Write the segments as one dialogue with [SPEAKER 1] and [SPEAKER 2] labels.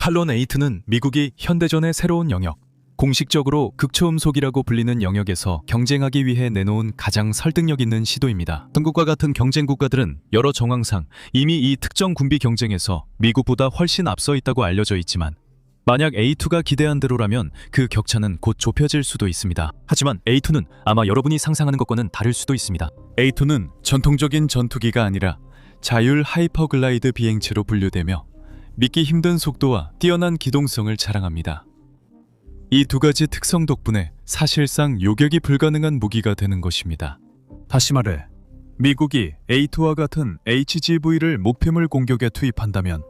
[SPEAKER 1] 탈론 8는 미국이 현대전의 새로운 영역, 공식적으로 극초음속이라고 불리는 영역에서 경쟁하기 위해 내놓은 가장 설득력 있는 시도입니다. 한국과 같은 경쟁 국가들은 여러 정황상 이미 이 특정 군비 경쟁에서 미국보다 훨씬 앞서 있다고 알려져 있지만 만약 A2가 기대한 대로라면 그 격차는 곧 좁혀질 수도 있습니다. 하지만 A2는 아마 여러분이 상상하는 것과는 다를 수도 있습니다. A2는 전통적인 전투기가 아니라 자율 하이퍼글라이드 비행체로 분류되며 믿기 힘든 속도와 뛰어난 기동성을 자랑합니다. 이 두 가지 특성 덕분에 사실상 요격이 불가능한 무기가 되는 것입니다. 다시 말해, 미국이 A2와 같은 HGV를 목표물 공격에 투입한다면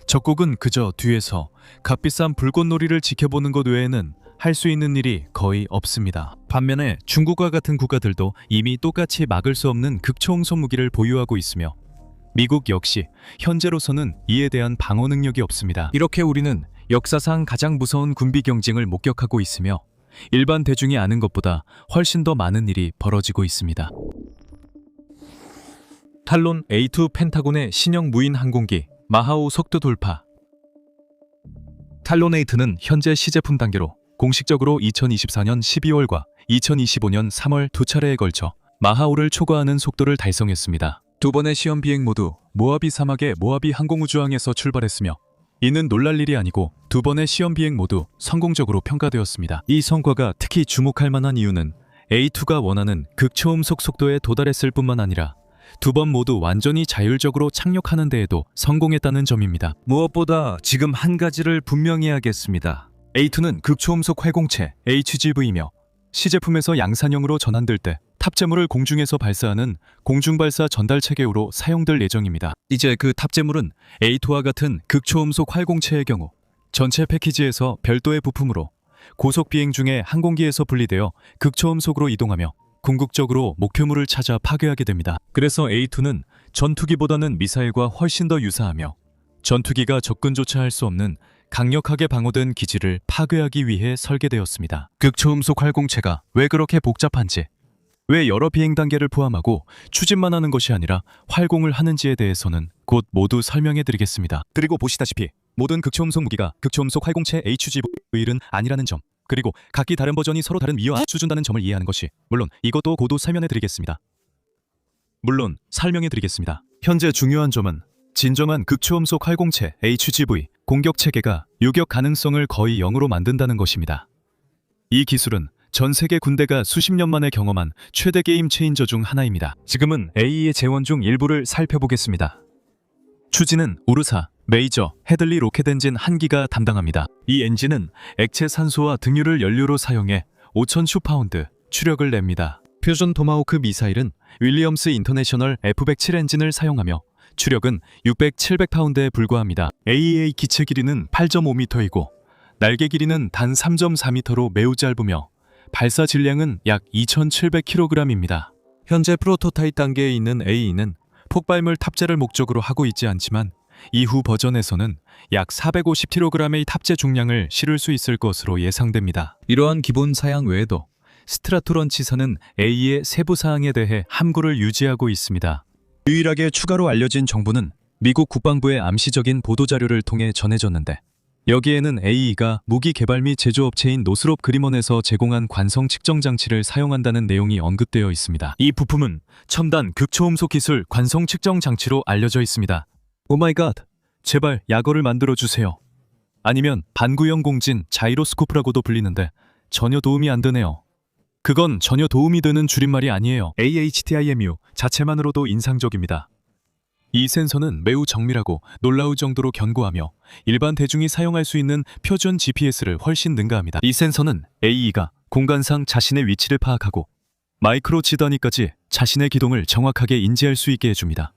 [SPEAKER 1] 적국은 그저 뒤에서 값비싼 불꽃놀이를 지켜보는 것 외에는 할 수 있는 일이 거의 없습니다. 반면에 중국과 같은 국가들도 이미 똑같이 막을 수 없는 극초음속 무기를 보유하고 있으며 미국 역시 현재로서는 이에 대한 방어 능력이 없습니다. 이렇게 우리는 역사상 가장 무서운 군비 경쟁을 목격하고 있으며 일반 대중이 아는 것보다 훨씬 더 많은 일이 벌어지고 있습니다. 탈론 A2 펜타곤의 신형 무인 항공기 마하오 속도 돌파. 탈론 8는 현재 시제품 단계로 공식적으로 2024년 12월과 2025년 3월 두 차례에 걸쳐 마하오를 초과하는 속도를 달성했습니다. 두 번의 시험 비행 모두 모하비 사막의 모하비 항공우주항에서 출발했으며 이는 놀랄 일이 아니고 두 번의 시험 비행 모두 성공적으로 평가되었습니다. 이 성과가 특히 주목할 만한 이유는 A2가 원하는 극초음속 속도에 도달했을 뿐만 아니라 두 번 모두 완전히 자율적으로 착륙하는 데에도 성공했다는 점입니다. 무엇보다 지금 한 가지를 분명히 하겠습니다. A2는 극초음속 활공체 HGV이며 시제품에서 양산형으로 전환될 때 탑재물을 공중에서 발사하는 공중발사 전달 체계로 사용될 예정입니다. 이제 그 탑재물은 A2와 같은 극초음속 활공체의 경우 전체 패키지에서 별도의 부품으로 고속 비행 중에 항공기에서 분리되어 극초음속으로 이동하며 궁극적으로 목표물을 찾아 파괴하게 됩니다. 그래서 A2는 전투기보다는 미사일과 훨씬 더 유사하며 전투기가 접근조차 할 수 없는 강력하게 방어된 기지를 파괴하기 위해 설계되었습니다. 극초음속 활공체가 왜 그렇게 복잡한지, 왜 여러 비행 단계를 포함하고 추진만 하는 것이 아니라 활공을 하는지에 대해서는 곧 모두 설명해 드리겠습니다. 그리고 보시다시피 모든 극초음속 무기가 극초음속 활공체 HGV는 아니라는 점, 그리고 각기 다른 버전이 서로 다른 위와 수준다는 점을 이해하는 것이, 물론 이것도 고도 설명해 드리겠습니다. 현재 중요한 점은 진정한 극초음속 활공체 HGV 공격 체계가 요격 가능성을 거의 0으로 만든다는 것입니다. 이 기술은 전 세계 군대가 수십 년 만에 경험한 최대 게임 체인저 중 하나입니다. 지금은 AE의 재원 중 일부를 살펴보겠습니다. 추진은 우르사, 메이저, 헤들리 로켓 엔진 한 기가 담당합니다. 이 엔진은 액체 산소와 등유를 연료로 사용해 5,000 슈파운드 추력을 냅니다. 퓨전 토마호크 미사일은 윌리엄스 인터내셔널 F-107 엔진을 사용하며 추력은 600, 700파운드에 불과합니다. AE의 기체 길이는 8.5m이고 날개 길이는 단 3.4m로 매우 짧으며 발사 질량은 약 2,700kg입니다. 현재 프로토타입 단계에 있는 AE는 폭발물 탑재를 목적으로 하고 있지 않지만 이후 버전에서는 약 450kg의 탑재 중량을 실을 수 있을 것으로 예상됩니다. 이러한 기본 사양 외에도 스트라토런치사는 A의 세부 사항에 대해 함구를 유지하고 있습니다. 유일하게 추가로 알려진 정보는 미국 국방부의 암시적인 보도자료를 통해 전해졌는데 여기에는 AE가 무기 개발 및 제조업체인 노스롭 그리먼에서 제공한 관성 측정 장치를 사용한다는 내용이 언급되어 있습니다. 이 부품은 첨단 극초음속 기술 관성 측정 장치로 알려져 있습니다. 오마이갓, 제발 약어를 만들어주세요. 아니면 반구형 공진 자이로스코프라고도 불리는데 전혀 도움이 안 되네요. 그건 전혀 도움이 되는 줄임말이 아니에요. AHTIMU 자체만으로도 인상적입니다. 이 센서는 매우 정밀하고 놀라울 정도로 견고하며 일반 대중이 사용할 수 있는 표준 GPS를 훨씬 능가합니다. 이 센서는 AE가 공간상 자신의 위치를 파악하고 마이크로치 단위까지 자신의 기동을 정확하게 인지할 수 있게 해줍니다.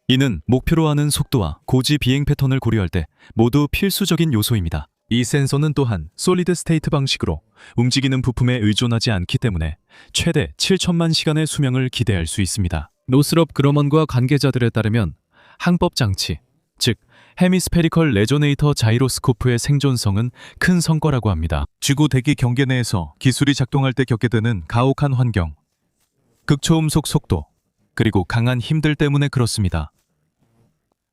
[SPEAKER 1] 이는 목표로 하는 속도와 고지 비행 패턴을 고려할 때 모두 필수적인 요소입니다. 이 센서는 또한 솔리드 스테이트 방식으로 움직이는 부품에 의존하지 않기 때문에 최대 7천만 시간의 수명을 기대할 수 있습니다. 노스롭 그러먼과 관계자들에 따르면 항법 장치, 즉 헤미스페리컬 레조네이터 자이로스코프의 생존성은 큰 성과라고 합니다. 지구 대기 경계 내에서 기술이 작동할 때 겪게 되는 가혹한 환경, 극초음속 속도, 그리고 강한 힘들 때문에 그렇습니다.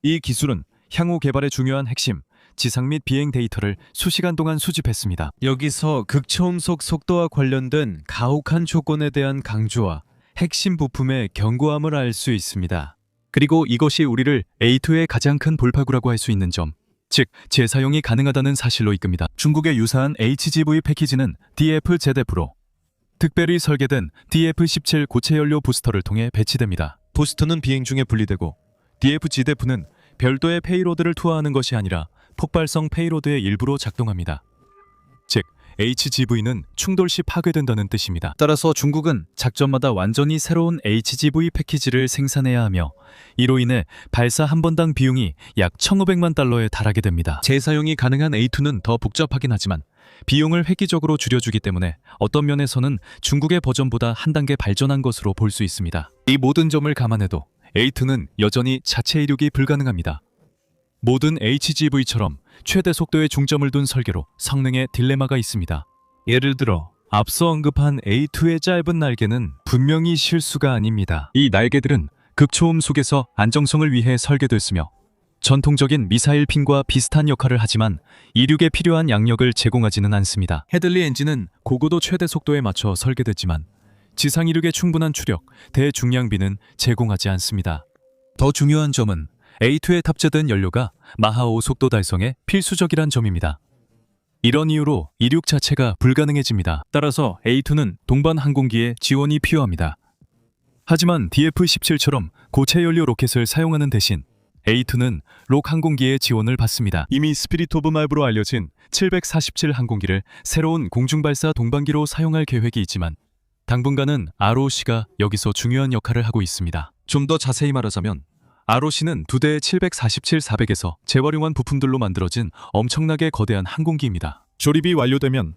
[SPEAKER 1] 이 기술은 향후 개발의 중요한 핵심, 지상 및 비행 데이터를 수시간 동안 수집했습니다.
[SPEAKER 2] 여기서 극초음속 속도와 관련된 가혹한 조건에 대한 강조와 핵심 부품의 견고함을 알 수 있습니다.
[SPEAKER 1] 그리고 이것이 우리를 A2의 가장 큰 돌파구라고 할 수 있는 점, 즉 재사용이 가능하다는 사실로 이끕니다. 중국의 유사한 HGV 패키지는 DF-ZF로 특별히 설계된 DF-17 고체 연료 부스터를 통해 배치됩니다. 부스터는 비행 중에 분리되고 DF-GDF는 별도의 페이로드를 투하하는 것이 아니라 폭발성 페이로드의 일부로 작동합니다. 즉 HGV는 충돌 시 파괴된다는 뜻입니다. 따라서 중국은 작전마다 완전히 새로운 HGV 패키지를 생산해야 하며 이로 인해 발사 한 번당 비용이 약 1,500만 달러에 달하게 됩니다. 재사용이 가능한 A2는 더 복잡하긴 하지만 비용을 획기적으로 줄여주기 때문에 어떤 면에서는 중국의 버전보다 한 단계 발전한 것으로 볼 수 있습니다. 이 모든 점을 감안해도 A2는 여전히 자체 이륙이 불가능합니다. 모든 HGV처럼 최대 속도에 중점을 둔 설계로 성능에 딜레마가 있습니다. 예를 들어 앞서 언급한 A2의 짧은 날개는 분명히 실수가 아닙니다. 이 날개들은 극초음속에서 안정성을 위해 설계됐으며 전통적인 미사일 핀과 비슷한 역할을 하지만 이륙에 필요한 양력을 제공하지는 않습니다. 헤들리 엔진은 고고도 최대 속도에 맞춰 설계됐지만 지상 이륙에 충분한 추력, 대중량비는 제공하지 않습니다. 더 중요한 점은 A2에 탑재된 연료가 마하 5 속도 달성에 필수적이란 점입니다. 이런 이유로 이륙 자체가 불가능해집니다. 따라서 A2는 동반 항공기에 지원이 필요합니다. 하지만 DF-17처럼 고체 연료 로켓을 사용하는 대신 A2는 록 항공기의 지원을 받습니다. 이미 스피릿 오브 말브로 알려진 747 항공기를 새로운 공중발사 동반기로 사용할 계획이 있지만 당분간은 ROC가 여기서 중요한 역할을 하고 있습니다. 좀 더 자세히 말하자면 ROC는 두 대의 747-400에서 재활용한 부품들로 만들어진 엄청나게 거대한 항공기입니다. 조립이 완료되면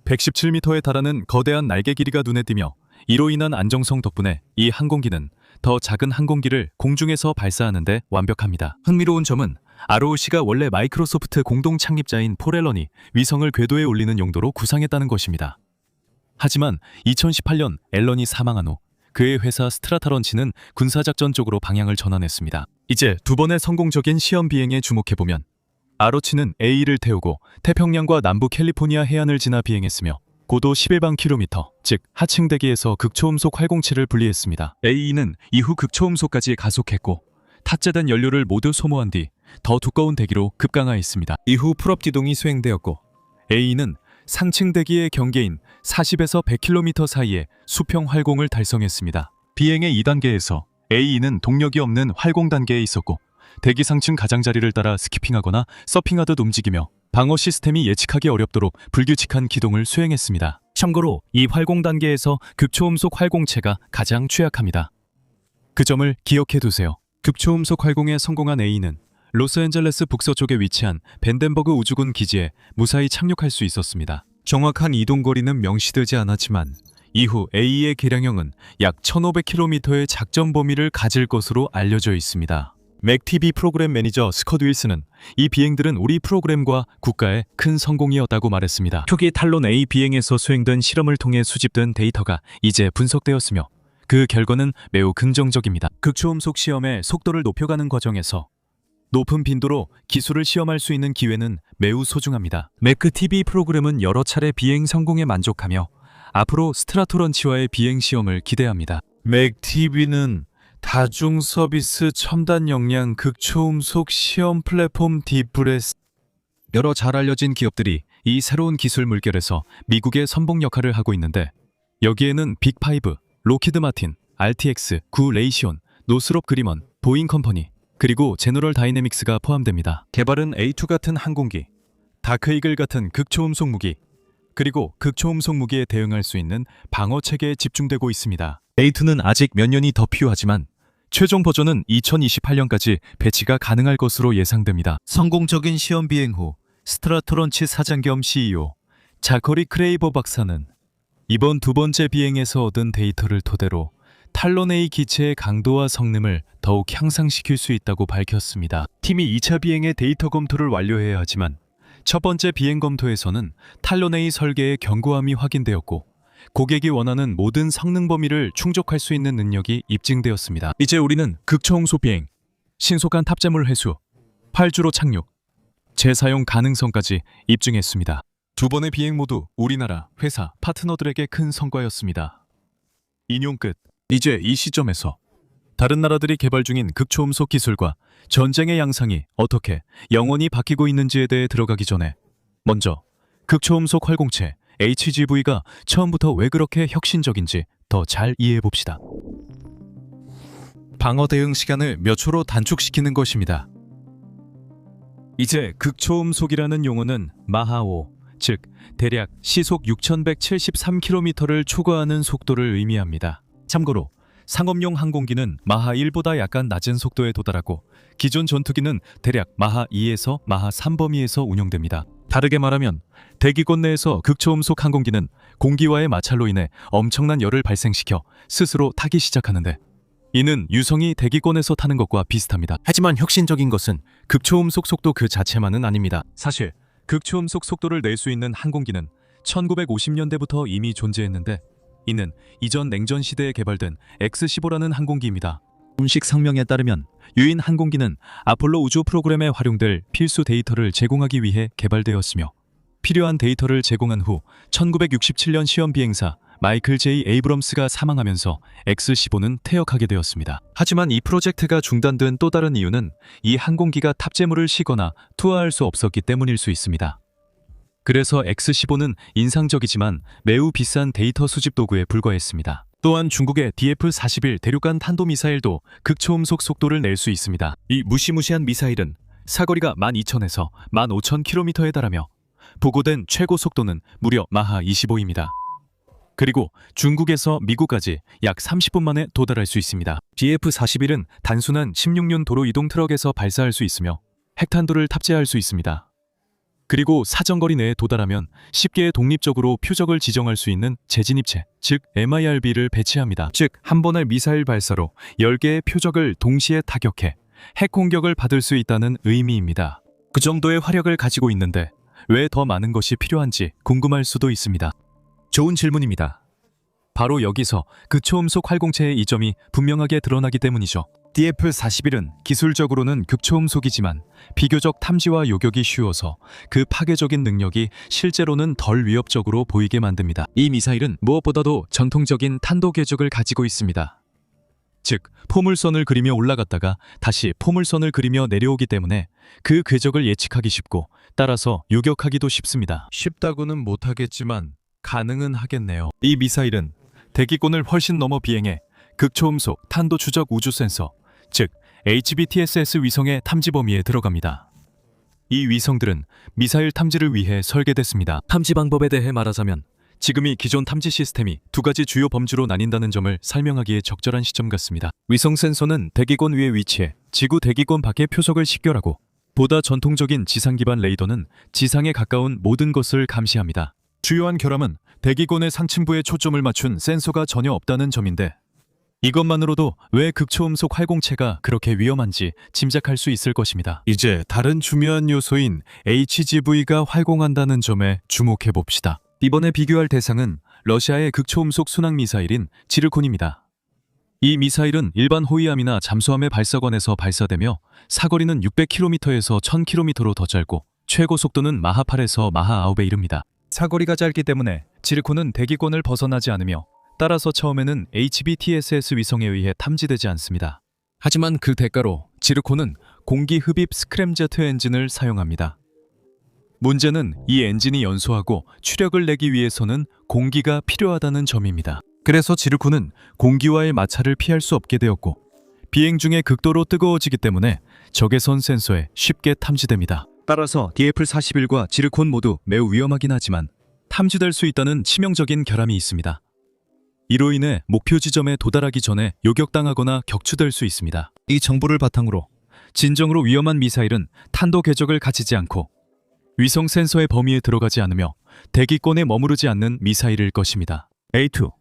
[SPEAKER 1] 117m에 달하는 거대한 날개 길이가 눈에 띄며 이로 인한 안정성 덕분에 이 항공기는 더 작은 항공기를 공중에서 발사하는 데 완벽합니다. 흥미로운 점은 ROC가 원래 마이크로소프트 공동 창립자인 폴 앨런이 위성을 궤도에 올리는 용도로 구상했다는 것입니다. 하지만 2018년 앨런이 사망한 후 그의 회사 스트라타런치는 군사작전 쪽으로 방향을 전환했습니다. 이제 두 번의 성공적인 시험 비행에 주목해보면 ROC는 A를 태우고 태평양과 남부 캘리포니아 해안을 지나 비행했으며 고도 11만 킬로미터, 즉 하층 대기에서 극초음속 활공체를 분리했습니다. A는 이후 극초음속까지 가속했고 탑재된 연료를 모두 소모한 뒤 더 두꺼운 대기로 급강하했습니다. 이후 풀업 기동이 수행되었고 A는 상층 대기의 경계인 40에서 100km 사이에 수평 활공을 달성했습니다. 비행의 2단계에서 A는 동력이 없는 활공 단계에 있었고 대기 상층 가장자리를 따라 스키핑하거나 서핑하듯 움직이며 방어 시스템이 예측하기 어렵도록 불규칙한 기동을 수행했습니다. 참고로 이 활공 단계에서 극초음속 활공체가 가장 취약합니다. 그 점을 기억해두세요. 극초음속 활공에 성공한 A는 로스앤젤레스 북서쪽에 위치한 벤덴버그 우주군 기지에 무사히 착륙할 수 있었습니다. 정확한 이동거리는 명시되지 않았지만 이후 A의 개량형은 약 1500km의 작전 범위를 가질 것으로 알려져 있습니다. 맥TV 프로그램 매니저 스컷 윌슨은 이 비행들은 우리 프로그램과 국가의 큰 성공이었다고 말했습니다. 초기 탈론 A 비행에서 수행된 실험을 통해 수집된 데이터가 이제 분석되었으며 그 결과는 매우 긍정적입니다. 극초음속 시험의 속도를 높여가는 과정에서 높은 빈도로 기술을 시험할 수 있는 기회는 매우 소중합니다. 맥TV 프로그램은 여러 차례 비행 성공에 만족하며 앞으로 스트라토런치와의 비행 시험을 기대합니다. 맥TV는 다중 서비스 첨단 역량 극초음속 시험 플랫폼 딥브레스 여러 잘 알려진 기업들이 이 새로운 기술 물결에서 미국의 선봉 역할을 하고 있는데 여기에는 빅5, 로키드 마틴, RTX, 구 레이시온, 노스롭 그리먼, 보잉 컴퍼니 그리고 제너럴 다이내믹스가 포함됩니다. 개발은 A2 같은 항공기, 다크 이글 같은 극초음속 무기, 그리고 극초음속 무기에 대응할 수 있는 방어 체계에 집중되고 있습니다. A2는 아직 몇 년이 더 필요하지만 최종 버전은 2028년까지 배치가 가능할 것으로 예상됩니다. 성공적인 시험 비행 후 스트라토런치 사장 겸 CEO 자커리 크레이버 박사는 이번 두 번째 비행에서 얻은 데이터를 토대로 탈론 A 기체의 강도와 성능을 더욱 향상시킬 수 있다고 밝혔습니다. 팀이 2차 비행의 데이터 검토를 완료해야 하지만 첫 번째 비행 검토에서는 탈론 A 설계의 견고함이 확인되었고 고객이 원하는 모든 성능 범위를 충족할 수 있는 능력이 입증되었습니다. 이제 우리는 극초음속 비행, 신속한 탑재물 회수, 활주로 착륙, 재사용 가능성까지 입증했습니다. 두 번의 비행 모두 우리나라 회사 파트너들에게 큰 성과였습니다. 인용 끝. 이제 이 시점에서 다른 나라들이 개발 중인 극초음속 기술과 전쟁의 양상이 어떻게 영원히 바뀌고 있는지에 대해 들어가기 전에 먼저 극초음속 활공체 HGV가 처음부터 왜 그렇게 혁신적인지 더 잘 이해해 봅시다. 방어 대응 시간을 몇 초로 단축시키는 것입니다. 이제 극초음속이라는 용어는 마하5, 즉 대략 시속 6173km를 초과하는 속도를 의미합니다. 참고로 상업용 항공기는 마하1보다 약간 낮은 속도에 도달하고 기존 전투기는 대략 마하2에서 마하3 범위에서 운용됩니다. 다르게 말하면 대기권 내에서 극초음속 항공기는 공기와의 마찰로 인해 엄청난 열을 발생시켜 스스로 타기 시작하는데 이는 유성이 대기권에서 타는 것과 비슷합니다. 하지만 혁신적인 것은 극초음속 속도 그 자체만은 아닙니다. 사실 극초음속 속도를 낼 수 있는 항공기는 1950년대부터 이미 존재했는데 이는 이전 냉전 시대에 개발된 X-15라는 항공기입니다. 공식 성명에 따르면 유인 항공기는 아폴로 우주 프로그램에 활용될 필수 데이터를 제공하기 위해 개발되었으며 필요한 데이터를 제공한 후 1967년 시험 비행사 마이클 J. 에이브럼스가 사망하면서 X-15는 퇴역하게 되었습니다. 하지만 이 프로젝트가 중단된 또 다른 이유는 이 항공기가 탑재물을 쉬거나 투하할 수 없었기 때문일 수 있습니다. 그래서 X-15는 인상적이지만 매우 비싼 데이터 수집 도구에 불과했습니다. 또한 중국의 DF-41 대륙간 탄도미사일도 극초음속 속도를 낼 수 있습니다. 이 무시무시한 미사일은 사거리가 12,000에서 15,000km에 달하며 보고된 최고 속도는 무려 마하 25입니다. 그리고 중국에서 미국까지 약 30분 만에 도달할 수 있습니다. DF-41은 단순한 16륜 도로 이동 트럭에서 발사할 수 있으며 핵탄두를 탑재할 수 있습니다. 그리고 사정거리 내에 도달하면 쉽게 독립적으로 표적을 지정할 수 있는 재진입체, 즉 MIRB를 배치합니다. 즉, 한 번의 미사일 발사로 10개의 표적을 동시에 타격해 핵 공격을 받을 수 있다는 의미입니다. 그 정도의 화력을 가지고 있는데 왜 더 많은 것이 필요한지 궁금할 수도 있습니다. 좋은 질문입니다. 바로 여기서 극초음속 활공체의 이점이 분명하게 드러나기 때문이죠. DF-41은 기술적으로는 극초음속이지만 비교적 탐지와 요격이 쉬워서 그 파괴적인 능력이 실제로는 덜 위협적으로 보이게 만듭니다. 이 미사일은 무엇보다도 전통적인 탄도 궤적을 가지고 있습니다. 즉, 포물선을 그리며 올라갔다가 다시 포물선을 그리며 내려오기 때문에 그 궤적을 예측하기 쉽고 따라서 요격하기도 쉽습니다. 쉽다고는 못하겠지만 가능은 하겠네요. 이 미사일은 대기권을 훨씬 넘어 비행해 극초음속 탄도 추적 우주 센서, 즉 HBTSS 위성의 탐지 범위에 들어갑니다. 이 위성들은 미사일 탐지를 위해 설계됐습니다. 탐지 방법에 대해 말하자면 지금이 기존 탐지 시스템이 두 가지 주요 범주로 나뉜다는 점을 설명하기에 적절한 시점 같습니다. 위성 센서는 대기권 위에 위치해 지구 대기권 밖의 표적을 식별하고 보다 전통적인 지상 기반 레이더는 지상에 가까운 모든 것을 감시합니다. 주요한 결함은 대기권의 상층부에 초점을 맞춘 센서가 전혀 없다는 점인데 이것만으로도 왜 극초음속 활공체가 그렇게 위험한지 짐작할 수 있을 것입니다. 이제 다른 중요한 요소인 HGV가 활공한다는 점에 주목해 봅시다. 이번에 비교할 대상은 러시아의 극초음속 순항 미사일인 지르콘입니다. 이 미사일은 일반 호위함이나 잠수함의 발사관에서 발사되며 사거리는 600km에서 1000km로 더 짧고 최고 속도는 마하 8에서 마하 9에 이릅니다. 사거리가 짧기 때문에 지르콘은 대기권을 벗어나지 않으며 따라서 처음에는 HBTSS 위성에 의해 탐지되지 않습니다. 하지만 그 대가로 지르콘은 공기 흡입 스크램제트 엔진을 사용합니다. 문제는 이 엔진이 연소하고 추력을 내기 위해서는 공기가 필요하다는 점입니다. 그래서 지르콘은 공기와의 마찰을 피할 수 없게 되었고 비행 중에 극도로 뜨거워지기 때문에 적외선 센서에 쉽게 탐지됩니다. 따라서 DF-41과 지르콘 모두 매우 위험하긴 하지만 탐지될 수 있다는 치명적인 결함이 있습니다. 이로 인해 목표 지점에 도달하기 전에 요격당하거나 격추될 수 있습니다. 이 정보를 바탕으로 진정으로 위험한 미사일은 탄도 궤적을 가지지 않고 위성 센서의 범위에 들어가지 않으며 대기권에 머무르지 않는 미사일일 것입니다. A2.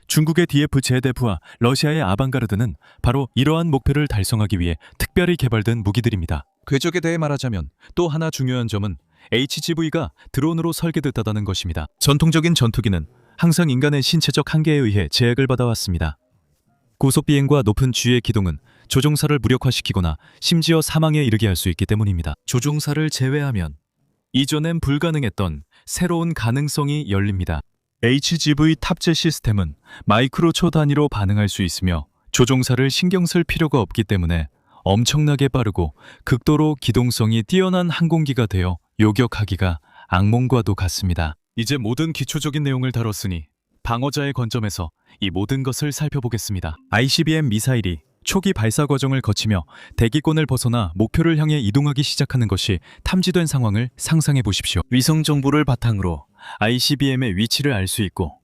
[SPEAKER 1] 중국의 DF-제데프와 러시아의 아방가르드는 바로 이러한 목표를 달성하기 위해 특별히 개발된 무기들입니다. 궤적에 대해 말하자면 또 하나 중요한 점은 HGV가 드론으로 설계됐다는 것입니다. 전통적인 전투기는 항상 인간의 신체적 한계에 의해 제약을 받아왔습니다. 고속 비행과 높은 G의 기동은 조종사를 무력화시키거나 심지어 사망에 이르게 할 수 있기 때문입니다.
[SPEAKER 2] 조종사를 제외하면
[SPEAKER 1] 이전엔 불가능했던 새로운 가능성이 열립니다. HGV 탑재 시스템은 마이크로초 단위로 반응할 수 있으며 조종사를 신경 쓸 필요가 없기 때문에 엄청나게 빠르고 극도로 기동성이 뛰어난 항공기가 되어 요격하기가 악몽과도 같습니다. 이제 모든 기초적인 내용을 다뤘으니 방어자의 관점에서 이 모든 것을 살펴보겠습니다. ICBM 미사일이 초기 발사 과정을 거치며 대기권을 벗어나 목표를 향해 이동하기 시작하는 것이 탐지된 상황을 상상해 보십시오. 위성 정보를 바탕으로 ICBM의 위치를 알 수 있고,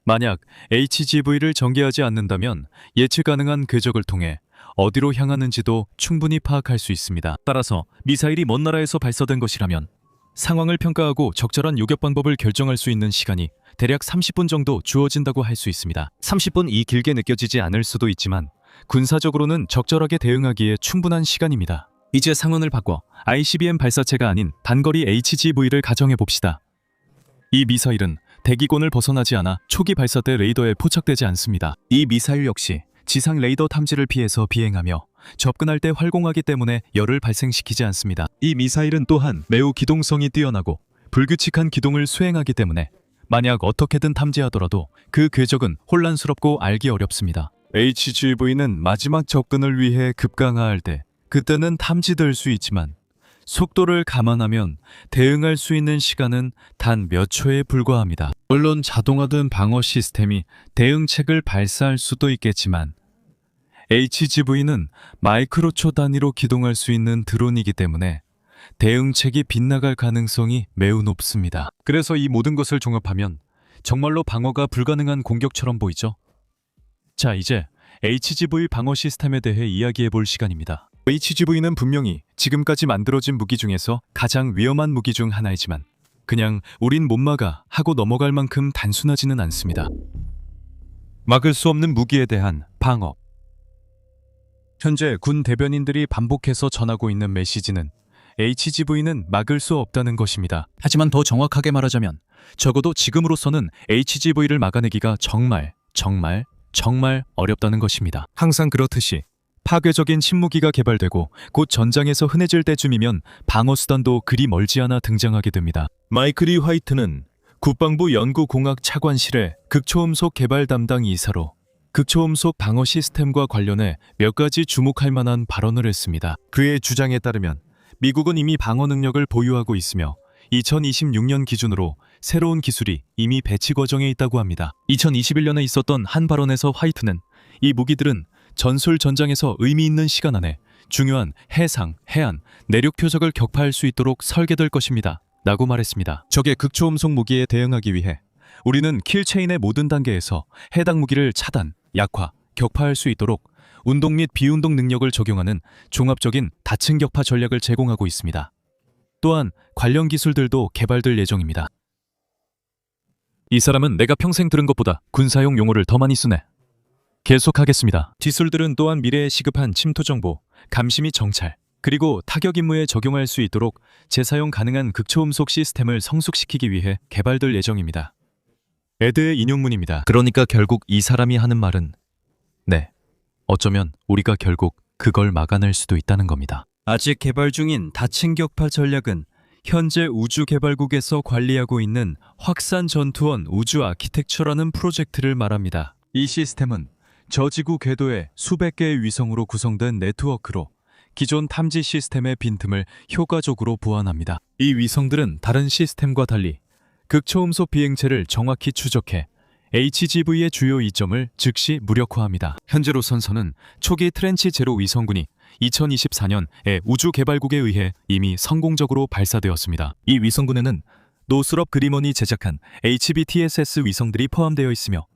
[SPEAKER 1] 만약 HGV를 전개하지 않는다면 예측 가능한 궤적을 통해 어디로 향하는지도 충분히 파악할 수 있습니다. 따라서 미사일이 먼 나라에서 발사된 것이라면 상황을 평가하고 적절한 요격 방법을 결정할 수 있는 시간이 대략 30분 정도 주어진다고 할 수 있습니다. 30분이 길게 느껴지지 않을 수도 있지만 군사적으로는 적절하게 대응하기에 충분한 시간입니다. 이제 상황을 바꿔 ICBM 발사체가 아닌 단거리 HGV를 가정해 봅시다. 이 미사일은 대기권을 벗어나지 않아 초기 발사 때 레이더에 포착되지 않습니다. 이 미사일 역시 지상 레이더 탐지를 피해서 비행하며 접근할 때 활공하기 때문에 열을 발생시키지 않습니다. 이 미사일은 또한 매우 기동성이 뛰어나고 불규칙한 기동을 수행하기 때문에 만약 어떻게든 탐지하더라도 그 궤적은 혼란스럽고 알기 어렵습니다. HGV는 마지막 접근을 위해 급강하할 때 그때는 탐지될 수 있지만 속도를 감안하면 대응할 수 있는 시간은 단 몇 초에 불과합니다. 물론 자동화된 방어 시스템이 대응책을 발사할 수도 있겠지만 HGV는 마이크로초 단위로 기동할 수 있는 드론이기 때문에 대응책이 빗나갈 가능성이 매우 높습니다. 그래서 이 모든 것을 종합하면 정말로 방어가 불가능한 공격처럼 보이죠? 자, 이제 HGV 방어 시스템에 대해 이야기해 볼 시간입니다. HGV는 분명히 지금까지 만들어진 무기 중에서 가장 위험한 무기 중 하나이지만 그냥 우린 못 막아 하고 넘어갈 만큼 단순하지는 않습니다. 막을 수 없는 무기에 대한 방어. 현재 군 대변인들이 반복해서 전하고 있는 메시지는 HGV는 막을 수 없다는 것입니다. 하지만 더 정확하게 말하자면 적어도 지금으로서는 HGV를 막아내기가 정말 어렵다는 것입니다. 항상 그렇듯이 파괴적인 신무기가 개발되고 곧 전장에서 흔해질 때쯤이면 방어수단도 그리 멀지 않아 등장하게 됩니다. 마이클 리 화이트는 국방부 연구공학 차관실의 극초음속 개발 담당 이사로 극초음속 방어 시스템과 관련해 몇 가지 주목할 만한 발언을 했습니다. 그의 주장에 따르면 미국은 이미 방어 능력을 보유하고 있으며 2026년 기준으로 새로운 기술이 이미 배치 과정에 있다고 합니다. 2021년에 있었던 한 발언에서 화이트는 이 무기들은 전술 전장에서 의미 있는 시간 안에 중요한 해상, 해안, 내륙 표적을 격파할 수 있도록 설계될 것입니다. 라고 말했습니다. 적의 극초음속 무기에 대응하기 위해 우리는 킬체인의 모든 단계에서 해당 무기를 차단, 약화, 격파할 수 있도록 운동 및 비운동 능력을 적용하는 종합적인 다층 격파 전략을 제공하고 있습니다. 또한 관련 기술들도 개발될 예정입니다. 이 사람은 내가 평생 들은 것보다 군사용 용어를 더 많이 쓰네. 계속하겠습니다. 기술들은 또한 미래에 시급한 침투 정보, 감시 및 정찰, 그리고 타격 임무에 적용할 수 있도록 재사용 가능한 극초음속 시스템을 성숙시키기 위해 개발될 예정입니다. 에드의 인용문입니다. 그러니까 결국 이 사람이 하는 말은 네, 어쩌면 우리가 결국 그걸 막아낼 수도 있다는 겁니다. 아직 개발 중인 다층 격파 전략은 현재 우주개발국에서 관리하고 있는 확산 전투원 우주 아키텍처라는 프로젝트를 말합니다. 이 시스템은 저지구 궤도의 수백 개의 위성으로 구성된 네트워크로 기존 탐지 시스템의 빈틈을 효과적으로 보완합니다. 이 위성들은 다른 시스템과 달리 극초음속 비행체를 정확히 추적해 HGV의 주요 이점을 즉시 무력화합니다. 현재로선 초기 트렌치 제로 위성군이 2024년에 우주개발국에 의해 이미 성공적으로 발사되었습니다. 이 위성군에는 노스럽 그리먼이 제작한 HBTSS 위성들이 포함되어 있으며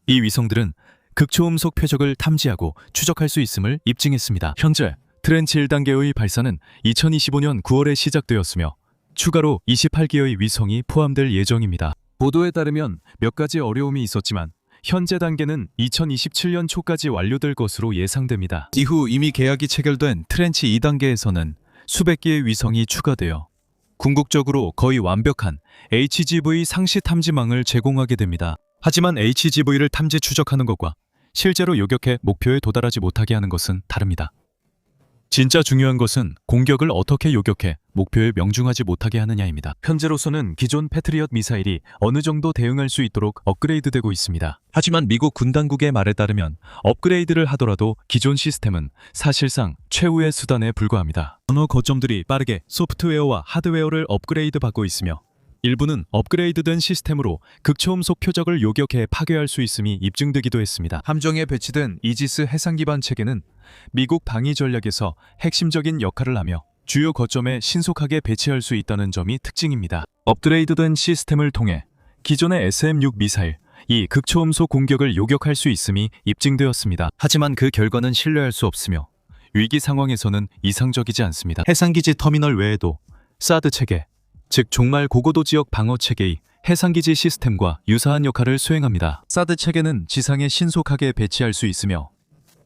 [SPEAKER 1] 이 위성들은 극초음속 표적을 탐지하고 추적할 수 있음을 입증했습니다. 현재 트렌치 1단계의 발사는 2025년 9월에 시작되었으며 추가로 28개의 위성이 포함될 예정입니다. 보도에 따르면 몇 가지 어려움이 있었지만 현재 단계는 2027년 초까지 완료될 것으로 예상됩니다. 이후 이미 계약이 체결된 트렌치 2단계에서는 수백 개의 위성이 추가되어 궁극적으로 거의 완벽한 HGV 상시 탐지망을 제공하게 됩니다. 하지만 HGV를 탐지 추적하는 것과 실제로 요격해 목표에 도달하지 못하게 하는 것은 다릅니다. 진짜 중요한 것은 공격을 어떻게 요격해 목표에 명중하지 못하게 하느냐입니다. 현재로서는 기존 패트리엇 미사일이 어느 정도 대응할 수 있도록 업그레이드되고 있습니다. 하지만 미국 군 당국의 말에 따르면 업그레이드를 하더라도 기존 시스템은 사실상 최후의 수단에 불과합니다. 언어 거점들이 빠르게 소프트웨어와 하드웨어를 업그레이드 받고 있으며 일부는 업그레이드된 시스템으로 극초음속 표적을 요격해 파괴할 수 있음이 입증되기도 했습니다. 함정에 배치된 이지스 해상 기반 체계는 미국 방위 전략에서 핵심적인 역할을 하며 주요 거점에 신속하게 배치할 수 있다는 점이 특징입니다. 업그레이드된 시스템을 통해 기존의 SM-6 미사일, 이 극초음속 공격을 요격할 수 있음이 입증되었습니다. 하지만 그 결과는 신뢰할 수 없으며 위기 상황에서는 이상적이지 않습니다. 해상기지 터미널 외에도 사드 체계, 즉 종말 고고도 지역 방어 체계의 해상기지 시스템과 유사한 역할을 수행합니다. 사드 체계는 지상에 신속하게 배치할 수 있으며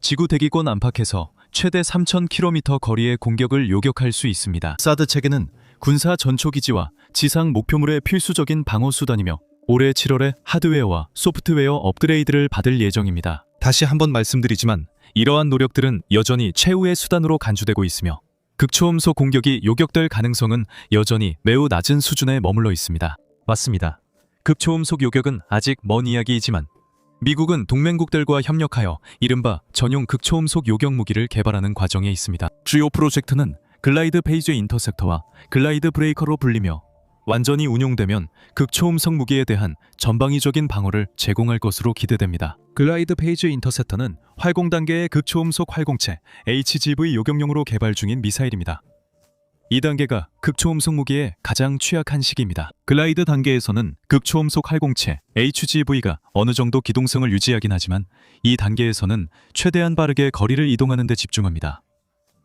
[SPEAKER 1] 지구 대기권 안팎에서 최대 3,000km 거리의 공격을 요격할 수 있습니다. 사드 체계는 군사 전초기지와 지상 목표물의 필수적인 방어 수단이며 올해 7월에 하드웨어와 소프트웨어 업그레이드를 받을 예정입니다. 다시 한번 말씀드리지만 이러한 노력들은 여전히 최후의 수단으로 간주되고 있으며 극초음속 공격이 요격될 가능성은 여전히 매우 낮은 수준에 머물러 있습니다. 맞습니다. 극초음속 요격은 아직 먼 이야기이지만 미국은 동맹국들과 협력하여 이른바 전용 극초음속 요격 무기를 개발하는 과정에 있습니다. 주요 프로젝트는 글라이드 페이즈 인터셉터와 글라이드 브레이커로 불리며 완전히 운용되면 극초음속 무기에 대한 전방위적인 방어를 제공할 것으로 기대됩니다. 글라이드 페이즈 인터셉터는 활공 단계의 극초음속 활공체 HGV 요격용으로 개발 중인 미사일입니다. 이 단계가 극초음속 무기의 가장 취약한 시기입니다. 글라이드 단계에서는 극초음속 활공체 HGV가 어느 정도 기동성을 유지하긴 하지만 이 단계에서는 최대한 빠르게 거리를 이동하는 데 집중합니다.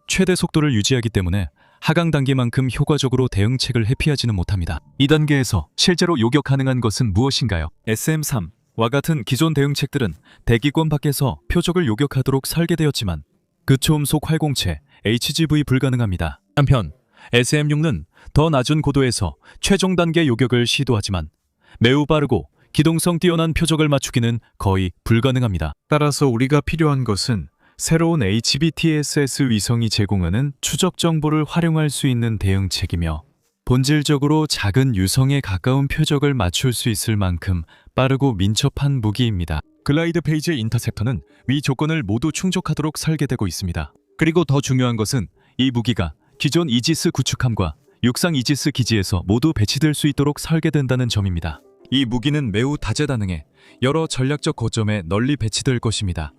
[SPEAKER 1] 최대 속도를 유지하기 때문에 하강 단계만큼 효과적으로 대응책을 회피하지는 못합니다. 이 단계에서 실제로 요격 가능한 것은 무엇인가요? SM-3와 같은 기존 대응책들은 대기권 밖에서 표적을 요격하도록 설계되었지만 극초음속 활공체 HGV 불가능합니다. 한편 SM-6는 더 낮은 고도에서 최종 단계 요격을 시도하지만 매우 빠르고 기동성 뛰어난 표적을 맞추기는 거의 불가능합니다. 따라서 우리가 필요한 것은 새로운 HBTSS 위성이 제공하는 추적 정보를 활용할 수 있는 대응책이며 본질적으로 작은 유성에 가까운 표적을 맞출 수 있을 만큼 빠르고 민첩한 무기입니다. 글라이드 페이즈 인터셉터는 위 조건을 모두 충족하도록 설계되고 있습니다. 그리고 더 중요한 것은 이 무기가 기존 이지스 구축함과 육상 이지스 기지에서 모두 배치될 수 있도록 설계된다는 점입니다. 이 무기는 매우 다재다능해 여러 전략적 거점에 널리 배치될 것입니다.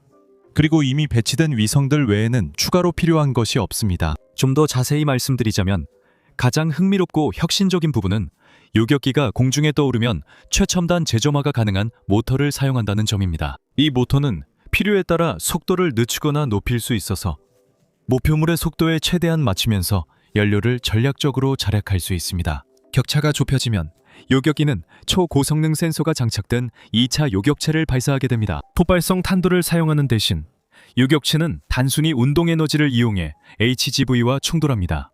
[SPEAKER 1] 그리고 이미 배치된 위성들 외에는 추가로 필요한 것이 없습니다. 좀 더 자세히 말씀드리자면 가장 흥미롭고 혁신적인 부분은 요격기가 공중에 떠오르면 최첨단 재점화가 가능한 모터를 사용한다는 점입니다. 이 모터는 필요에 따라 속도를 늦추거나 높일 수 있어서 목표물의 속도에 최대한 맞추면서 연료를 전략적으로 절약할 수 있습니다. 격차가 좁혀지면 요격기는 초고성능 센서가 장착된 2차 요격체를 발사하게 됩니다. 포발성 탄도를 사용하는 대신 요격체는 단순히 운동 에너지를 이용해 HGV와 충돌합니다.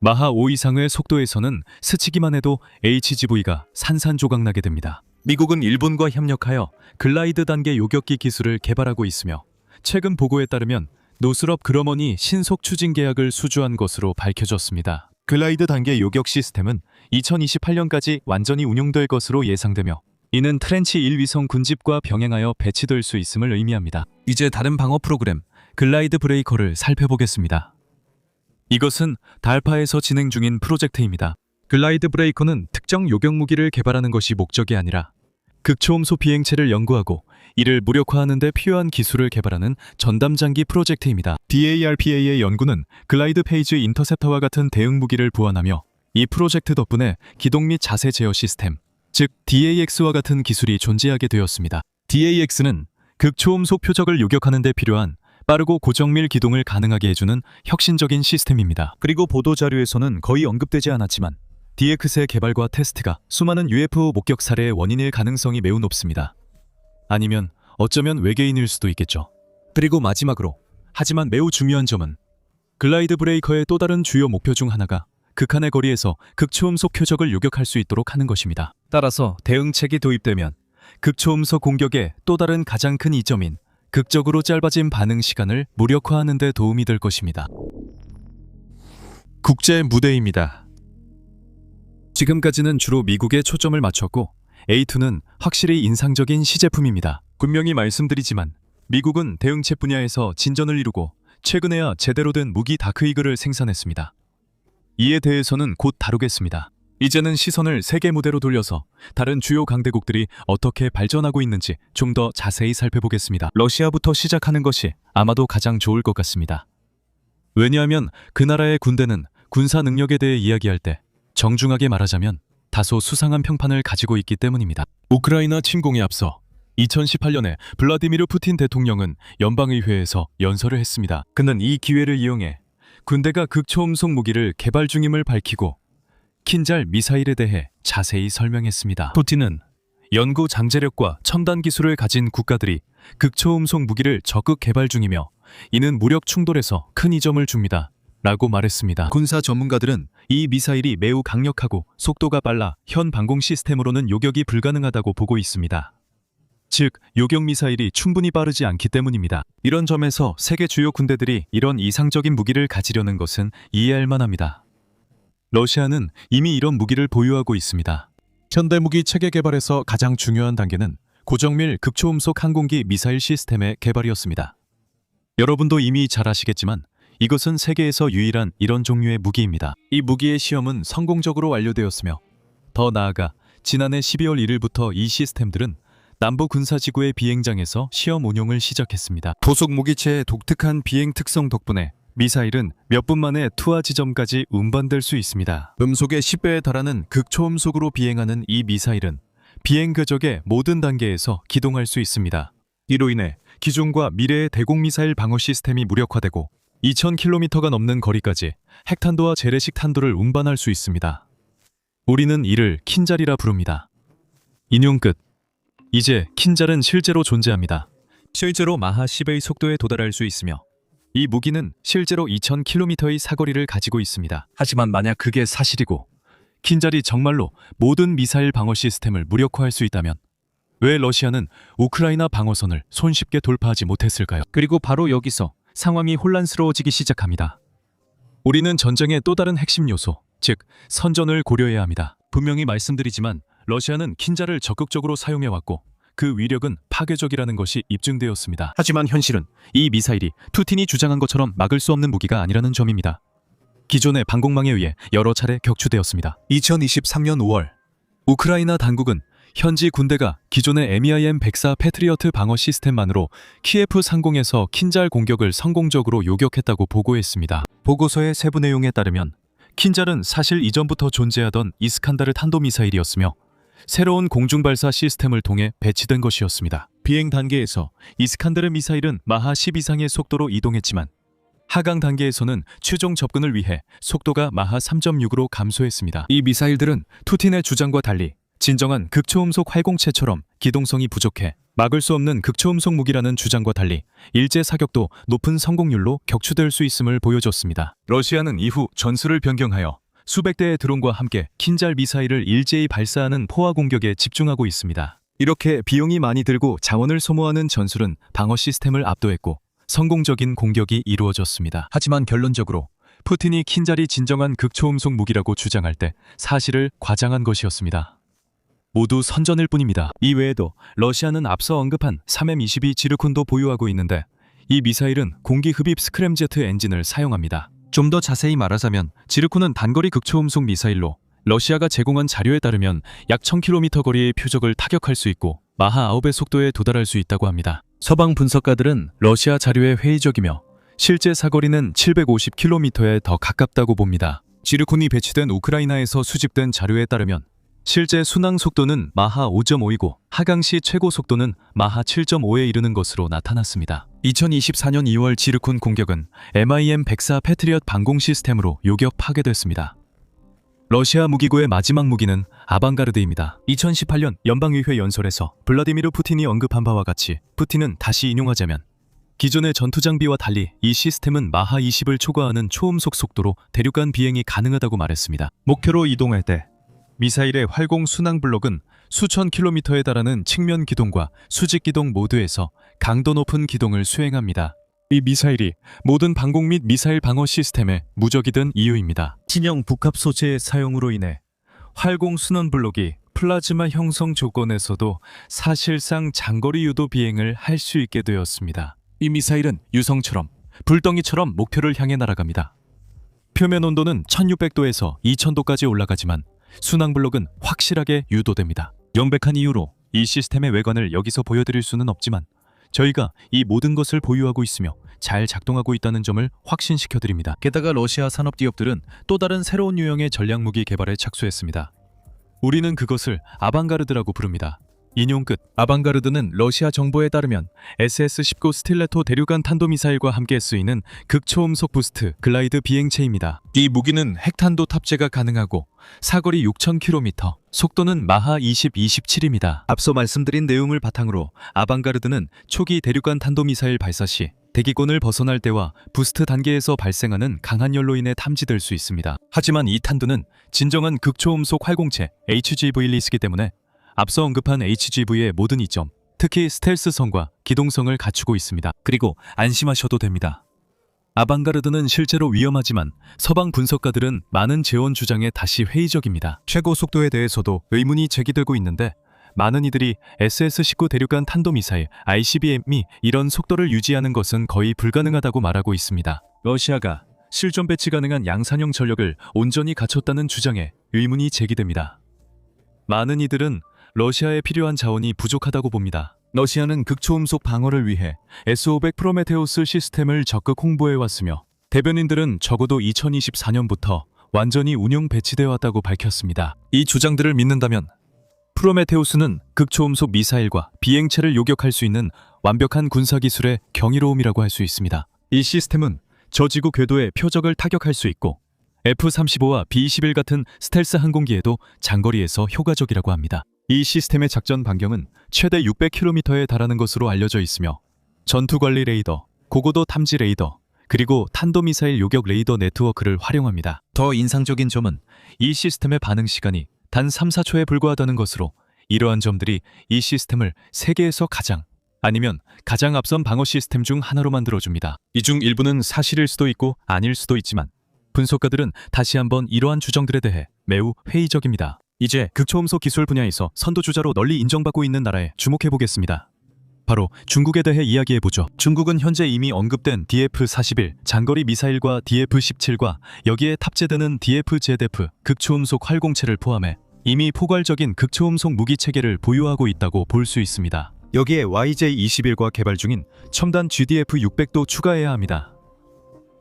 [SPEAKER 1] 마하 5 이상의 속도에서는 스치기만 해도 HGV가 산산조각나게 됩니다. 미국은 일본과 협력하여 글라이드 단계 요격기 기술을 개발하고 있으며 최근 보고에 따르면 노스럽 그러먼이 신속 추진 계약을 수주한 것으로 밝혀졌습니다. 글라이드 단계 요격 시스템은 2028년까지 완전히 운용될 것으로 예상되며 이는 트렌치 1위성 군집과 병행하여 배치될 수 있음을 의미합니다. 이제 다른 방어 프로그램 글라이드 브레이커를 살펴보겠습니다. 이것은 달파에서 진행 중인 프로젝트입니다. 글라이드 브레이커는 특정 요격 무기를 개발하는 것이 목적이 아니라 극초음소 비행체를 연구하고 이를 무력화하는 데 필요한 기술을 개발하는 전담장기 프로젝트입니다. DARPA의 연구는 글라이드 페이즈 인터셉터와 같은 대응 무기를 보완하며 이 프로젝트 덕분에 기동 및 자세 제어 시스템, 즉 DAX와 같은 기술이 존재하게 되었습니다. DAX는 극초음속 표적을 요격하는 데 필요한 빠르고 고정밀 기동을 가능하게 해주는 혁신적인 시스템입니다. 그리고 보도자료에서는 거의 언급되지 않았지만 DX의 개발과 테스트가 수많은 UFO 목격 사례의 원인일 가능성이 매우 높습니다. 아니면 어쩌면 외계인일 수도 있겠죠. 그리고 마지막으로, 하지만 매우 중요한 점은 글라이드 브레이커의 또 다른 주요 목표 중 하나가 극한의 거리에서 극초음속 표적을 요격할 수 있도록 하는 것입니다. 따라서 대응책이 도입되면 극초음속 공격의 또 다른 가장 큰 이점인 극적으로 짧아진 반응 시간을 무력화하는 데 도움이 될 것입니다. 국제 무대입니다. 지금까지는 주로 미국에 초점을 맞췄고 A2는 확실히 인상적인 시제품입니다. 분명히 말씀드리지만 미국은 대응체 분야에서 진전을 이루고 최근에야 제대로 된 무기 다크이글을 생산했습니다. 이에 대해서는 곧 다루겠습니다. 이제는 시선을 세계 무대로 돌려서 다른 주요 강대국들이 어떻게 발전하고 있는지 좀 더 자세히 살펴보겠습니다. 러시아부터 시작하는 것이 아마도 가장 좋을 것 같습니다. 왜냐하면 그 나라의 군대는 군사 능력에 대해 이야기할 때 정중하게 말하자면 다소 수상한 평판을 가지고 있기 때문입니다. 우크라이나 침공에 앞서 2018년에 블라디미르 푸틴 대통령은 연방의회에서 연설을 했습니다. 그는 이 기회를 이용해 군대가 극초음속 무기를 개발 중임을 밝히고 킨잘 미사일에 대해 자세히 설명했습니다. 푸틴은 연구 잠재력과 첨단 기술을 가진 국가들이 극초음속 무기를 적극 개발 중이며 이는 무력 충돌에서 큰 이점을 줍니다. 라고 말했습니다. 군사 전문가들은 이 미사일이 매우 강력하고 속도가 빨라 현 방공 시스템으로는 요격이 불가능하다고 보고 있습니다. 즉, 요격 미사일이 충분히 빠르지 않기 때문입니다. 이런 점에서 세계 주요 군대들이 이런 이상적인 무기를 가지려는 것은 이해할 만합니다. 러시아는 이미 이런 무기를 보유하고 있습니다. 현대무기 체계 개발에서 가장 중요한 단계는 고정밀 극초음속 항공기 미사일 시스템의 개발이었습니다. 여러분도 이미 잘 아시겠지만 이것은 세계에서 유일한 이런 종류의 무기입니다. 이 무기의 시험은 성공적으로 완료되었으며 더 나아가 지난해 12월 1일부터 이 시스템들은 남부 군사지구의 비행장에서 시험 운용을 시작했습니다. 도속 무기체의 독특한 비행 특성 덕분에 미사일은 몇 분 만에 투하 지점까지 운반될 수 있습니다. 음속의 10배에 달하는 극초음속으로 비행하는 이 미사일은 비행 궤적의 모든 단계에서 기동할 수 있습니다. 이로 인해 기존과 미래의 대공미사일 방어 시스템이 무력화되고 2000km가 넘는 거리까지 핵탄두와 재래식 탄두를 운반할 수 있습니다. 우리는 이를 킨잘이라 부릅니다. 인용 끝. 이제 킨잘은 실제로 존재합니다. 실제로 마하 10의 속도에 도달할 수 있으며 이 무기는 실제로 2000km의 사거리를 가지고 있습니다. 하지만 만약 그게 사실이고 킨잘이 정말로 모든 미사일 방어 시스템을 무력화할 수 있다면 왜 러시아는 우크라이나 방어선을 손쉽게 돌파하지 못했을까요? 그리고 바로 여기서 상황이 혼란스러워지기 시작합니다. 우리는 전쟁의 또 다른 핵심 요소, 즉 선전을 고려해야 합니다. 분명히 말씀드리지만 러시아는 킨잘을 적극적으로 사용해왔고 그 위력은 파괴적이라는 것이 입증되었습니다. 하지만 현실은 이 미사일이 푸틴이 주장한 것처럼 막을 수 없는 무기가 아니라는 점입니다. 기존의 방공망에 의해 여러 차례 격추되었습니다. 2023년 5월 우크라이나 당국은 현지 군대가 기존의 MEIM-104 패트리어트 방어 시스템만으로 키예프 상공에서 킨잘 공격을 성공적으로 요격했다고 보고했습니다. 보고서의 세부 내용에 따르면 킨잘은 사실 이전부터 존재하던 이스칸다르 탄도미사일이었으며 새로운 공중발사 시스템을 통해 배치된 것이었습니다. 비행 단계에서 이스칸다르 미사일은 마하 10 이상의 속도로 이동했지만 하강 단계에서는 최종 접근을 위해 속도가 마하 3.6으로 감소했습니다. 이 미사일들은 푸틴의 주장과 달리 진정한 극초음속 활공체처럼 기동성이 부족해 막을 수 없는 극초음속 무기라는 주장과 달리 일제 사격도 높은 성공률로 격추될 수 있음을 보여줬습니다. 러시아는 이후 전술을 변경하여 수백 대의 드론과 함께 킨잘 미사일을 일제히 발사하는 포화 공격에 집중하고 있습니다. 이렇게 비용이 많이 들고 자원을 소모하는 전술은 방어 시스템을 압도했고 성공적인 공격이 이루어졌습니다. 하지만 결론적으로 푸틴이 킨잘이 진정한 극초음속 무기라고 주장할 때 사실을 과장한 것이었습니다. 모두 선전일 뿐입니다. 이 외에도 러시아는 앞서 언급한 3M22 지르콘도 보유하고 있는데 이 미사일은 공기 흡입 스크램제트 엔진을 사용합니다. 좀 더 자세히 말하자면 지르콘은 단거리 극초음속 미사일로 러시아가 제공한 자료에 따르면 약 1000km 거리의 표적을 타격할 수 있고 마하 9의 속도에 도달할 수 있다고 합니다. 서방 분석가들은 러시아 자료에 회의적이며 실제 사거리는 750km에 더 가깝다고 봅니다. 지르콘이 배치된 우크라이나에서 수집된 자료에 따르면 실제 순항 속도는 마하 5.5이고 하강 시 최고 속도는 마하 7.5에 이르는 것으로 나타났습니다. 2024년 2월 지르콘 공격은 MEIM-104 패트리엇 방공 시스템으로 요격 파괴됐습니다. 러시아 무기고의 마지막 무기는 아방가르드입니다. 2018년 연방의회 연설에서 블라디미르 푸틴이 언급한 바와 같이 푸틴은 다시 인용하자면 기존의 전투 장비와 달리 이 시스템은 마하 20을 초과하는 초음속 속도로 대륙간 비행이 가능하다고 말했습니다. 목표로 이동할 때 미사일의 활공 순항 블록은 수천 킬로미터에 달하는 측면 기동과 수직 기동 모두에서 강도 높은 기동을 수행합니다. 이 미사일이 모든 방공 및 미사일 방어 시스템에 무적이 된 이유입니다. 신형 북합 소재의 사용으로 인해 활공 순환 블록이 플라즈마 형성 조건에서도 사실상 장거리 유도 비행을 할 수 있게 되었습니다. 이 미사일은 유성처럼 불덩이처럼 목표를 향해 날아갑니다. 표면 온도는 1600도에서 2000도까지 올라가지만 순항 블록은 확실하게 유도됩니다. 명백한 이유로 이 시스템의 외관을 여기서 보여드릴 수는 없지만 저희가 이 모든 것을 보유하고 있으며 잘 작동하고 있다는 점을 확신시켜드립니다. 게다가 러시아 산업기업들은 또 다른 새로운 유형의 전략무기 개발에 착수했습니다. 우리는 그것을 아방가르드라고 부릅니다. 인용 끝. 아방가르드는 러시아 정보에 따르면 SS-19 스틸레토 대륙간 탄도미사일과 함께 쓰이는 극초음속 부스트 글라이드 비행체입니다. 이 무기는 핵탄도 탑재가 가능하고 사거리 6,000km, 속도는 마하 20-27입니다. 앞서 말씀드린 내용을 바탕으로 아방가르드는 초기 대륙간 탄도미사일 발사 시 대기권을 벗어날 때와 부스트 단계에서 발생하는 강한 열로 인해 탐지될 수 있습니다. 하지만 이 탄두는 진정한 극초음속 활공체 HGV 리스기 때문에 앞서 언급한 HGV의 모든 이점, 특히 스텔스성과 기동성을 갖추고 있습니다. 그리고 안심하셔도 됩니다. 아방가르드는 실제로 위험하지만 서방 분석가들은 많은 재원 주장에 다시 회의적입니다. 최고 속도에 대해서도 의문이 제기되고 있는데 많은 이들이 SS-19 대륙간 탄도미사일 ICBM이 이런 속도를 유지하는 것은 거의 불가능하다고 말하고 있습니다. 러시아가 실전 배치 가능한 양산형 전력을 온전히 갖췄다는 주장에 의문이 제기됩니다. 많은 이들은 러시아에 필요한 자원이 부족하다고 봅니다. 러시아는 극초음속 방어를 위해 S-500 프로메테우스 시스템을 적극 홍보해왔으며 대변인들은 적어도 2024년부터 완전히 운용 배치되어 왔다고 밝혔습니다. 이 주장들을 믿는다면 프로메테우스는 극초음속 미사일과 비행체를 요격할 수 있는 완벽한 군사기술의 경이로움이라고 할 수 있습니다. 이 시스템은 저지구 궤도의 표적을 타격할 수 있고 F-35와 B-21 같은 스텔스 항공기에도 장거리에서 효과적이라고 합니다. 이 시스템의 작전 반경은 최대 600km에 달하는 것으로 알려져 있으며 전투관리 레이더, 고고도 탐지 레이더, 그리고 탄도미사일 요격 레이더 네트워크를 활용합니다. 더 인상적인 점은 이 시스템의 반응 시간이 단 3-4초에 불과하다는 것으로 이러한 점들이 이 시스템을 세계에서 가장 아니면 가장 앞선 방어 시스템 중 하나로 만들어줍니다. 이 중 일부는 사실일 수도 있고 아닐 수도 있지만 분석가들은 다시 한번 이러한 주장들에 대해 매우 회의적입니다. 이제 극초음속 기술 분야에서 선두주자로 널리 인정받고 있는 나라에 주목해보겠습니다. 바로 중국에 대해 이야기해보죠. 중국은 현재 이미 언급된 DF-41 장거리 미사일과 DF-17과 여기에 탑재되는 DF-ZF 극초음속 활공체를 포함해 이미 포괄적인 극초음속 무기체계를 보유하고 있다고 볼 수 있습니다. 여기에 YJ-21과 개발 중인 첨단 GDF-600도 추가해야 합니다.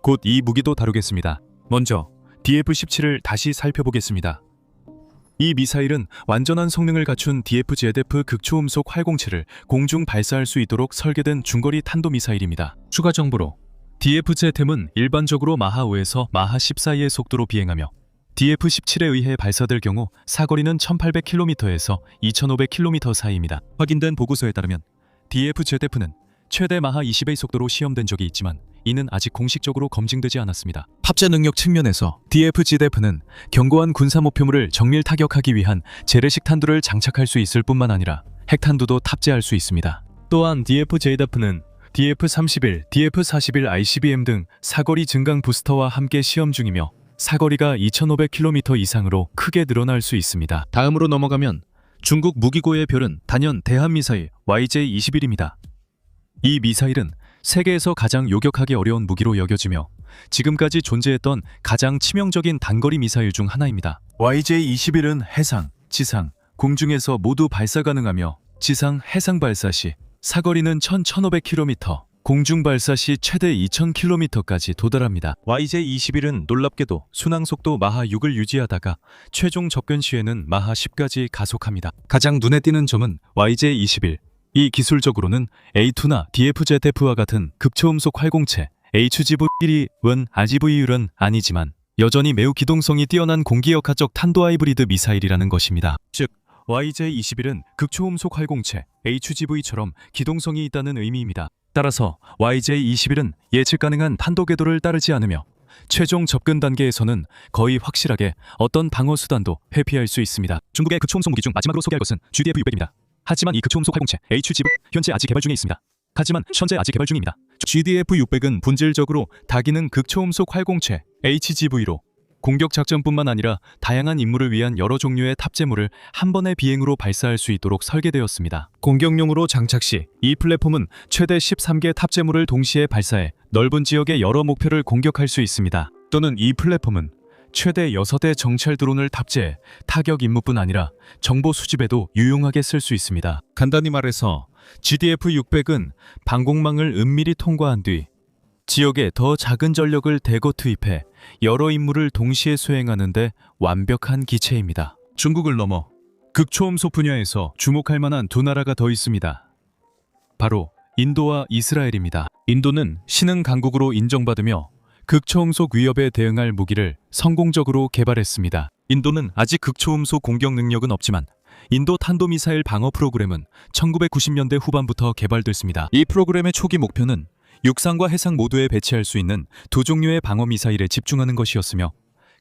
[SPEAKER 1] 곧 이 무기도 다루겠습니다. 먼저 DF-17을 다시 살펴보겠습니다. 이 미사일은 완전한 성능을 갖춘 DF-ZF 극초음속 활공체를 공중 발사할 수 있도록 설계된 중거리 탄도미사일입니다. 추가 정보로 DF-ZM은 일반적으로 마하 5에서 마하 10 사이의 속도로 비행하며 DF-17에 의해 발사될 경우 사거리는 1800km에서 2500km 사이입니다. 확인된 보고서에 따르면 DF-ZF는 최대 마하 20의 속도로 시험된 적이 있지만 이는 아직 공식적으로 검증되지 않았습니다. 탑재 능력 측면에서 DF-ZF는 견고한 군사 목표물을 정밀 타격하기 위한 재래식 탄두를 장착할 수 있을 뿐만 아니라 핵탄두도 탑재할 수 있습니다. 또한 DF-ZF는 DF-31, DF-41 ICBM 등 사거리 증강 부스터와 함께 시험 중이며 사거리가 2500km 이상으로 크게 늘어날 수 있습니다. 다음으로 넘어가면 중국 무기고의 별은 단연 대한미사일 YJ-21입니다. 이 미사일은 세계에서 가장 요격하기 어려운 무기로 여겨지며 지금까지 존재했던 가장 치명적인 단거리 미사일 중 하나입니다. YJ-21은 해상, 지상, 공중에서 모두 발사 가능하며 지상, 해상 발사 시 사거리는 1500km, 공중 발사 시 최대 2000km까지 도달합니다. YJ-21은 놀랍게도 순항속도 마하 6을 유지하다가 최종 접근 시에는 마하 10까지 가속합니다. 가장 눈에 띄는 점은 YJ-21. 이 기술적으로는 A2나 DF-ZF와 같은 극초음속 활공체 HGV-1은 RGV율은 아니지만 여전히 매우 기동성이 뛰어난 공기역학적 탄도 하이브리드 미사일이라는 것입니다. 즉 YJ-21은 극초음속 활공체 HGV처럼 기동성이 있다는 의미입니다. 따라서 YJ-21은 예측 가능한 탄도 궤도를 따르지 않으며 최종 접근 단계에서는 거의 확실하게 어떤 방어 수단도 회피할 수 있습니다. 중국의 극초음속 무기 중 마지막으로 소개할 것은 GDF-600입니다. 하지만 이 극초음속 활공체 HGV 현재 아직 개발 중에 있습니다. GDF-600은 본질적으로 다기능 극초음속 활공체 HGV로 공격 작전뿐만 아니라 다양한 임무를 위한 여러 종류의 탑재물을 한 번의 비행으로 발사할 수 있도록 설계되었습니다. 공격용으로 장착 시 이 플랫폼은 최대 13개 탑재물을 동시에 발사해 넓은 지역의 여러 목표를 공격할 수 있습니다. 또는 이 플랫폼은 최대 6대 정찰 드론을 탑재해 타격 임무뿐 아니라 정보 수집에도 유용하게 쓸 수 있습니다. 간단히 말해서 GDF-600은 방공망을 은밀히 통과한 뒤 지역에 더 작은 전력을 대거 투입해 여러 임무를 동시에 수행하는 데 완벽한 기체입니다. 중국을 넘어 극초음속 분야에서 주목할 만한 두 나라가 더 있습니다. 바로 인도와 이스라엘입니다. 인도는 신흥 강국으로 인정받으며 극초음속 위협에 대응할 무기를 성공적으로 개발했습니다. 인도는 아직 극초음속 공격 능력은 없지만 인도 탄도미사일 방어 프로그램은 1990년대 후반부터 개발됐습니다. 이 프로그램의 초기 목표는 육상과 해상 모두에 배치할 수 있는 두 종류의 방어 미사일에 집중하는 것이었으며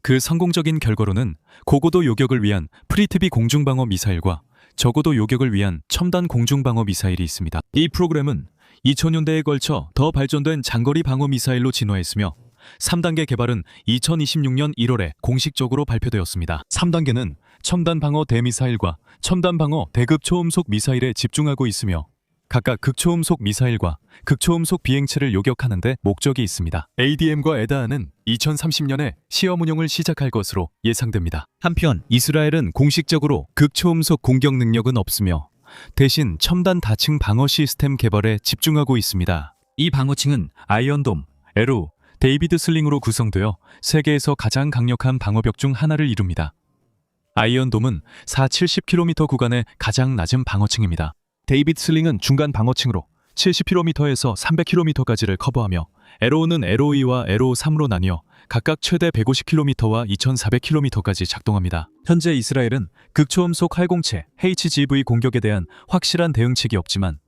[SPEAKER 1] 그 성공적인 결과로는 고고도 요격을 위한 프리트비 공중방어 미사일과 저고도 요격을 위한 첨단 공중방어 미사일이 있습니다. 이 프로그램은 2000년대에 걸쳐 더 발전된 장거리 방어 미사일로 진화했으며 3단계 개발은 2026년 1월에 공식적으로 발표되었습니다. 3단계는 첨단 방어 대미사일과 첨단 방어 대급 초음속 미사일에 집중하고 있으며 각각 극초음속 미사일과 극초음속 비행체를 요격하는 데 목적이 있습니다. ADM과 에다아는 2030년에 시험 운용을 시작할 것으로 예상됩니다. 한편 이스라엘은 공식적으로 극초음속 공격 능력은 없으며 대신 첨단 다층 방어 시스템 개발에 집중하고 있습니다. 이 방어층은 아이언돔, 에로, 데이비드 슬링으로 구성되어 세계에서 가장 강력한 방어벽 중 하나를 이룹니다. 아이언돔은 470km 구간의 가장 낮은 방어층입니다. 데이비드 슬링은 중간 방어층으로 70km에서 300km까지를 커버하며 에로우는 에로2와 에로3로 나뉘어 각각 최대 150km와 2400km까지 작동합니다. 현재 이스라엘은 극초음속 활공체 HGV 공격에 대한 확실한 대응책이 없지만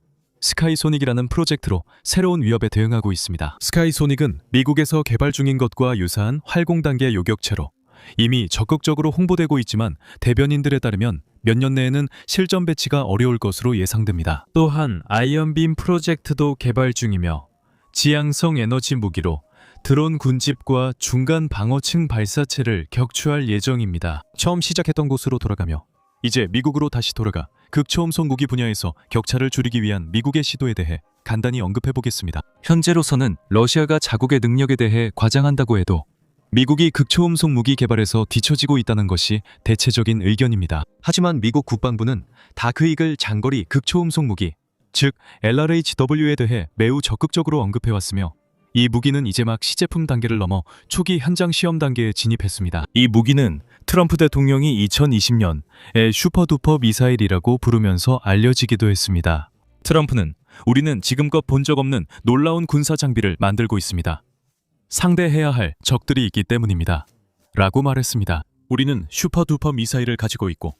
[SPEAKER 1] 스카이소닉이라는 프로젝트로 새로운 위협에 대응하고 있습니다. 스카이소닉은 미국에서 개발 중인 것과 유사한 활공 단계 요격체로 이미 적극적으로 홍보되고 있지만 대변인들에 따르면 몇 년 내에는 실전 배치가 어려울 것으로 예상됩니다. 또한 아이언빔 프로젝트도 개발 중이며 지향성 에너지 무기로 드론 군집과 중간 방어층 발사체를 격추할 예정입니다. 처음 시작했던 곳으로 돌아가며 이제 미국으로 다시 돌아가 극초음속 무기 분야에서 격차를 줄이기 위한 미국의 시도에 대해 간단히 언급해 보겠습니다. 현재로서는 러시아가 자국의 능력에 대해 과장한다고 해도 미국이 극초음속 무기 개발에서 뒤처지고 있다는 것이 대체적인 의견입니다. 하지만 미국 국방부는 다크이글 장거리 극초음속 무기, 즉 LRHW에 대해 매우 적극적으로 언급해왔으며 이 무기는 이제 막 시제품 단계를 넘어 초기 현장 시험 단계에 진입했습니다. 이 무기는 트럼프 대통령이 2020년에 슈퍼두퍼 미사일이라고 부르면서 알려지기도 했습니다. 트럼프는 우리는 지금껏 본 적 없는 놀라운 군사 장비를 만들고 있습니다. 상대해야 할 적들이 있기 때문입니다. 라고 말했습니다. 우리는 슈퍼두퍼 미사일을 가지고 있고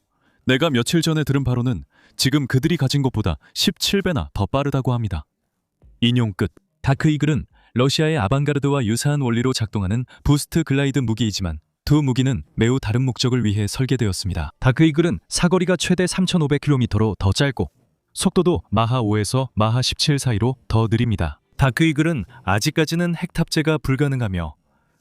[SPEAKER 1] 내가 며칠 전에 들은 바로는 지금 그들이 가진 것보다 17배나 더 빠르다고 합니다. 인용 끝. 다크이글은 러시아의 아방가르드와 유사한 원리로 작동하는 부스트 글라이드 무기이지만 두 무기는 매우 다른 목적을 위해 설계되었습니다. 다크이글은 사거리가 최대 3500km로 더 짧고 속도도 마하 5에서 마하 17 사이로 더 느립니다. 다크이글은 아직까지는 핵 탑재가 불가능하며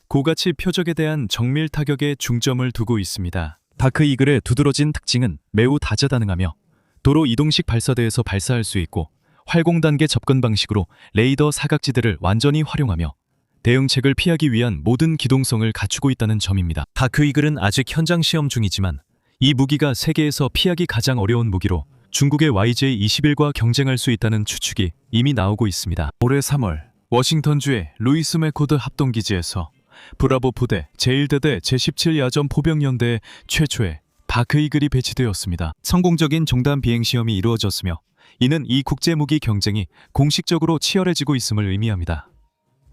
[SPEAKER 1] 고가치 표적에 대한 정밀 타격에 중점을 두고 있습니다. 다크이글의 두드러진 특징은 매우 다재다능하며 도로 이동식 발사대에서 발사할 수 있고 활공 단계 접근 방식으로 레이더 사각지대를 완전히 활용하며 대응책을 피하기 위한 모든 기동성을 갖추고 있다는 점입니다. 다크이글은 아직 현장 시험 중이지만 이 무기가 세계에서 피하기 가장 어려운 무기로 중국의 YJ-21과 경쟁할 수 있다는 추측이 이미 나오고 있습니다. 올해 3월 워싱턴주의 루이스 맥코드 합동기지에서 브라보 부대 제1대대 제17야전 포병연대의 최초의 다크이글이 배치되었습니다. 성공적인 종단 비행 시험이 이루어졌으며 이는 이 국제무기 경쟁이 공식적으로 치열해지고 있음을 의미합니다.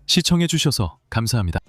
[SPEAKER 1] 시청해주셔서 감사합니다.